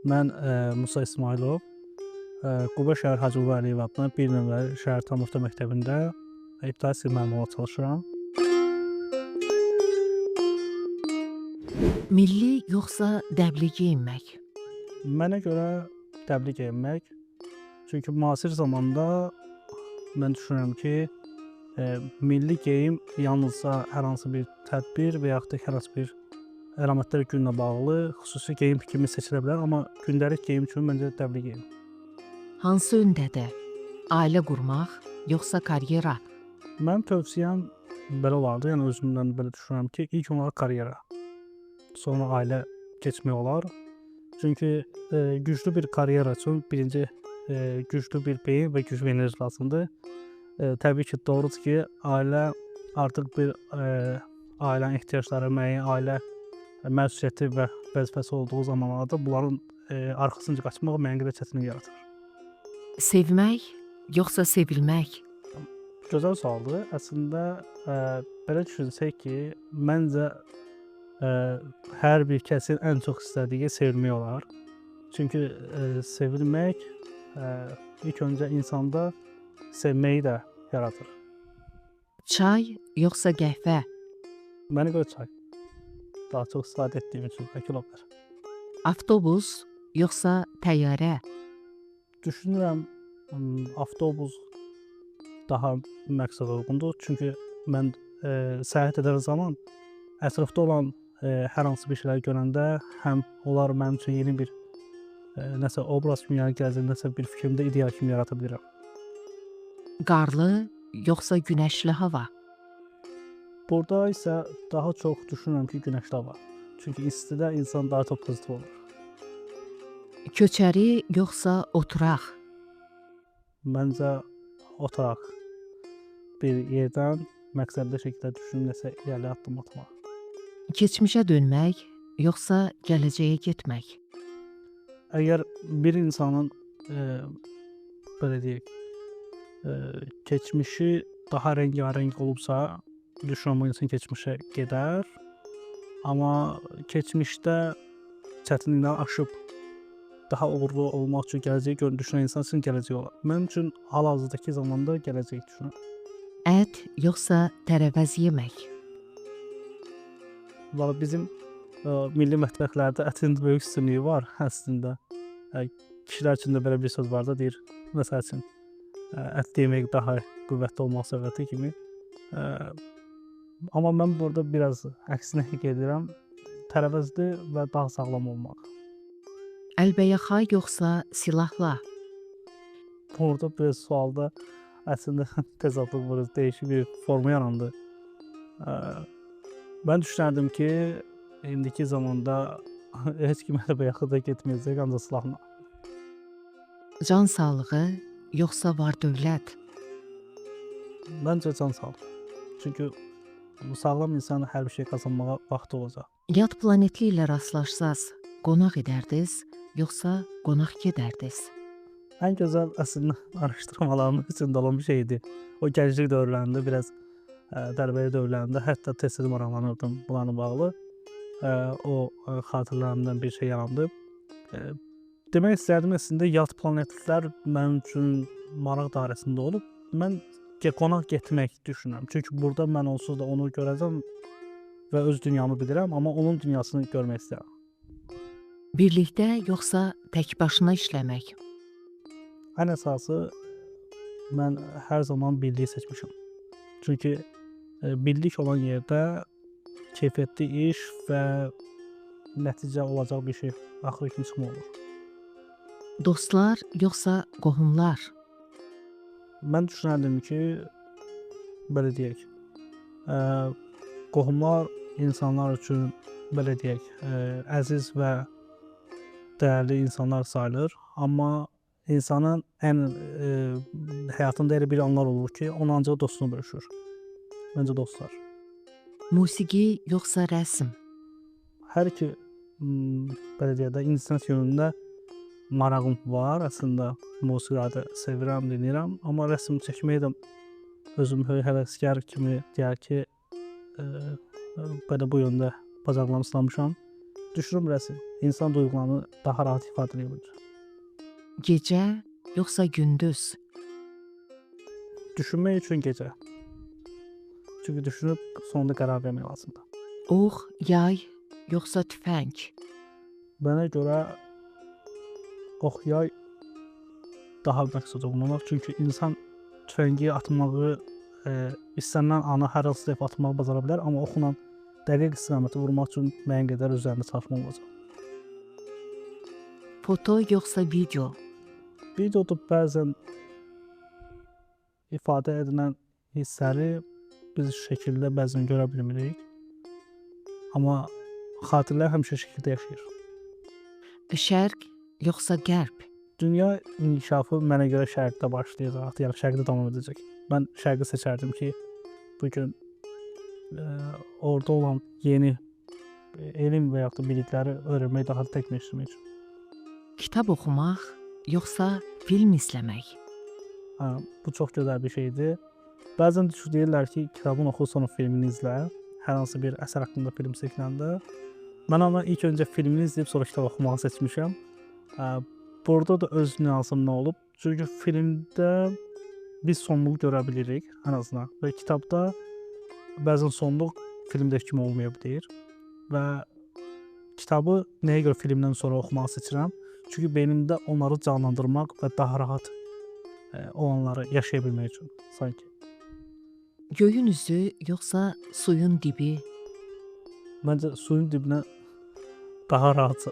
Mən Musa İsmailov, Quba şəhər Hacıqulu Əliyev adına 1 nömrəli şəhər tam orta məktəbində ibtidai sinif müəllimi olaraq çalışıram. Milli yoxsa dəbli geyinmək? Mənə görə dəbli geyinmək, çünki müasir zamanda mən düşünürəm ki, milli geyim yalnızca hər hansı bir tədbir və yaxud da hər hansı bir əlamətlər günlə bağlı xüsusi geyim kimi seçilə bilər, amma gündəlik geyim üçün məncə dəbli geyim. Hansı öndədir? Ailə qurmaq yoxsa karyera? Mənim tövsiyəm belə olardı, yəni özümdən belə düşünürəm ki, ilk olaraq karyera, sonra ailə keçmək olar. Çünki güclü bir karyera üçün birinci güclü bir beyin və güclü enerji lazımdır. Təbii ki, doğrudur ki, ailə artıq bir ailənin ehtiyacları, müəyyən ailə məsuliyyəti və vəzifəsi olduğu zamanlarda bunların arxasınca qaçmaq müəyyən qədər çətinlik yaradır. Sevmək yoxsa sevilmək? Gözəl sualdır. Əslində belə düşünsək ki, məncə hər bir kəsin ən çox istədiyi sevilmək olar. Çünki sevilmək ilk öncə insanda sevməyi də yaradır. Çay yoxsa qəhvə? Mənə görə çay. Daha çox istifadə etdiyim üçün bəlkə ola bilər. Avtobus yoxsa təyyarə? Düşünürəm avtobus daha məqsədə uyğundur. Çünki mən səyahət edən zaman ətrafda olan hər hansı bir şeyləri görəndə həm onlar mənim üçün yeni bir nəsə obraz kimi gələcək, nəsə bir fikrimdə ideal kimi yarata bilirəm. Qarlı yoxsa günəşli hava? Burada isə daha çox düşünürəm ki, günəşli hava. Çünki istidə insan daha çox pozitiv olur. Köçəri yoxsa oturaq? Məncə otaraq bir yerdən məqsədli şəkildə düşünüb nəsə irəli addım atmaq. Keçmişə dönmək yoxsa gələcəyə getmək? Əgər bir insanın belə deyək, keçmişi daha rəngarəng olubsa, düşünürəm o insan keçmişə gedər. Amma keçmişdə çətinlikləri aşıb daha uğurlu olmaq üçün gələcəyi düşünən insan üçün gələcək olar. Mənim üçün hal-hazırdakı zamanda gələcək düşünürəm. Ət yoxsa tərəvəz yemək? Valla bizim milli mətbəxlərdə ətin böyük üstünlüyü var əslində. Kişilər üçün də belə bir söz var da, deyir, məsəl üçün ət yemək daha qüvvətli olmaq səbəbi kimi. Amma mən burada biraz əksinə gedirəm. Tərəvəzli və daha sağlam olmaq. Əlbəyaxa yoxsa silahla? Orada biraz sualda əslində təzadlıq var, dəyişik bir forma yarandı. Mən düşünərdim ki, indiki zamanda heç kim əlbəyaxa da getməyəcək, ancaq silahla. Can sağlığı yoxsa var-dövlət? Məncə can sağlığı. Çünki sağlam insan hər bir şey qazanmağa vaxtı olacaq. Yad planetli ilə rastlaşsaz, qonaq edərdiniz yoxsa qonaq gedərdiniz? Ən gözəl əslində araşdırmalarımın içində olan bir şeydir. O gənclik dövrlərində, biraz tələbəlik dövrlərində hətta tez-tez maraqlanırdım bunlarla bağlı. O xatirələrimdən bir şey yarandı. Demək istərdim əslində yad planetlər mənim üçün maraq dairəsində olub. Mən qonaq getmək düşünürəm. Çünki burada mən onsuz da onu görəcəm və öz dünyamı bilirəm, amma onun dünyasını görmək istəyirəm. Birlikdə yoxsa tək başına işləmək? Ən əsası mən hər zaman birliyi seçmişəm. Çünki birlik olan yerdə keyfiyyətli iş və nəticə olacaq bir şey axırı kimi çıxma olur. Dostlar yoxsa qohumlar? Mən düşünərdim ki, belə deyək, qohumlar insanlar üçün belə deyək, əziz və dəyərli insanlar sayılır. Amma insanın ən həyatında elə bir anlar olur ki, onu ancaq dostunu bölüşür. Məncə dostlar. Musiqi yoxsa rəsm? Hər iki belə deyək də incəsənət yönündə marağım var. Əslində musiqini sevirəm, dinləyirəm, amma rəsm çəkməyi də özüm həvəskar kimi deyək ki, belə bu yöndə bacarıqlarımı sınamışam. düşünürəm rəsm insan duyğularını daha rahat ifadə edə bilir. Gecə yoxsa gündüz? Düşünmək üçün gecə. Çünki düşünüb sonunda qərar vermək lazımdır. Ox, yay yoxsa tüfəng? Mənə görə ox yay daha məqsəd olmalı. Çünki insan tüfəngi atmağı istənilən ana hər hansı dəfə atmağı bacara bilər, amma oxla dəqiq istiqaməti vurmaq üçün müəyyən qədər üzərində çalışmaq olacaq. Foto yoxsa video? Videoda bəzən ifadə edilən hissləri biz şəkildə bəzən görə bilmirik. Amma xatirələr həmişə şəkildə yaşayır. Şərq yoxsa qərb? Dünya inkişafı mənə görə şərqdə başlayacaq, yəni şərqdə davam edəcək. Mən şərqi seçərdim ki, bu gün orada olan yeni elm və yaxud da bilikləri öyrənmək, daha da təkmilləşdirmək üçün. Kitab oxumaq yoxsa film izləmək? Bu çox gözəl bir şeydir. Bəzən deyirlər ki, kitabını oxu, sonra filmini izlə. Hər hansı bir əsər haqqında film çəkiləndə. Mən amma ilk öncə filmini izləyib sonra kitab oxumağı seçmişəm. Burada da öz nüansım nə olub? Çünki filmdə biz sonluğu görə bilirik ən azından və kitabda bəzən sonluq filmdəki kimi olmaya bilər və kitabı nəyə görə filmdən sonra oxumağı seçirəm? Çünki beynimdə onları canlandırmaq və daha rahat olanları yaşaya bilmək üçün sanki. Göyün üzü yoxsa suyun dibi? Məncə suyun dibinə daha rahat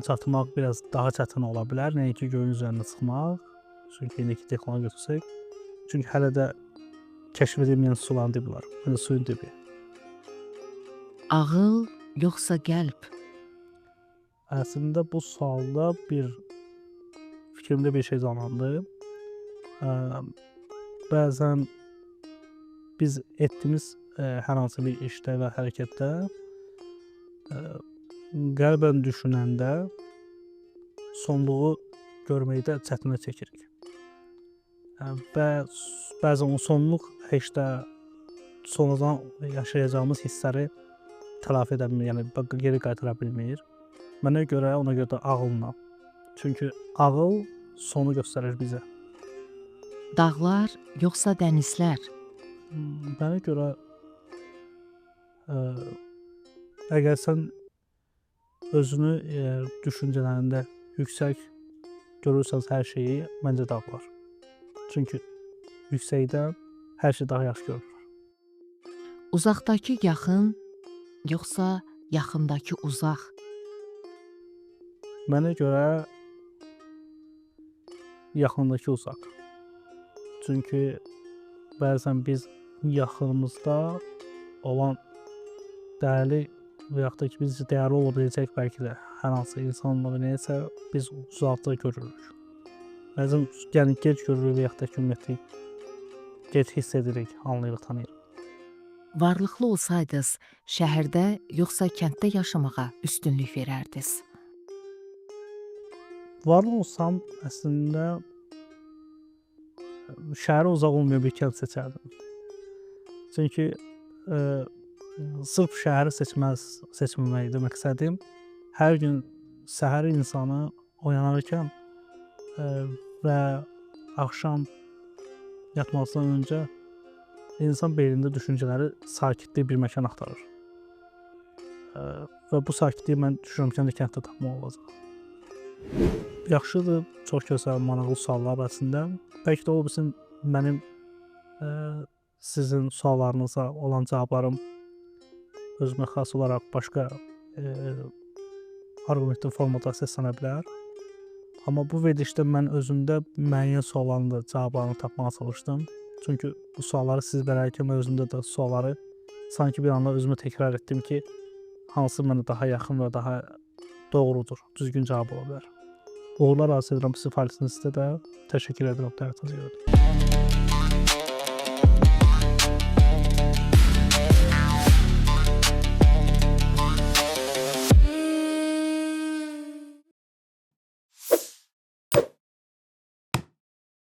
çatmaq biraz daha çətin ola bilər. Nəinki göyün üzərinə çıxmaq. Çünki indiki texnologiya götürsək. Çünki hələ də kəşf edilməyən suların dibi var. Yəni suyun dibi. Ağıl yoxsa qəlb? Əslində bu sualda fikrimdə bir şey canlandı. Bəzən biz etdiyimiz hər hansı bir işdə və hərəkətdə qəlbən düşünəndə sonluğu görməkdə çətinlik çəkirik. Və bəzən o sonluq heç də sonradan yaşayacağımız hissləri tələfi edə bilmir, yəni geri qaytara bilmir. Mənə görə də ağılla. Çünki ağıl sonu göstərir bizə. Dağlar yoxsa dənizlər? Mənə görə əgər sən özünü düşüncələrində yüksək görürsənsə hər şeyi, məncə dağlar. Çünki yüksəkdə hər şey daha yaxşı görünür. Uzaqdakı yaxın yoxsa yaxındakı uzaq? Mənə görə yaxındakı uzaq. Çünki bəzən biz yaxınımızda olan dəyərli və yaxud da ki, biz dəyərli ola biləcək bəlkə də hər hansı insanla nəyəsə biz uzaqda görürük. Bəzən yəni gec görürük və yaxud da ki, ümumiyyətlə gec hiss edirik, anlayırıq, tanıyırıq. Varlıqlı olsaydınız, şəhərdə yoxsa kənddə yaşamağa üstünlük verərdiniz? Varlı olsam, əslində şəhərə uzaq olmayan bir kənd seçərdim. Çünki sırf şəhəri seçməməkdir məqsədim. Hər gün səhər insanı oyanarkən və axşam yatmasından öncə insan beynində düşüncələri sakitlik bir məkan axtarır. Və bu sakitliyi mən düşünürəm ki, kənddə tapmaq olacaq. Yaxşıdır, çox gözəl, maraqlı suallar əslində. Bəlkə də o bizim mənim sizin suallarınıza olan cavablarım özümə xas olaraq başqa arqumentin formada səslənə bilər. Amma bu verilişdə mən özümdə müəyyən sualların da cavablarını tapmağa çalışdım. Çünki bu sualları siz verərkən mən özümdə də sualları sanki bir anda özümə təkrar etdim ki, hansı mənə daha yaxın və daha doğrudur, düzgün cavab ola bilər. Uğurlar arzu edirəm sizin fəaliyyətinizdə də. Təşəkkür edirəm dəvətinizi görə.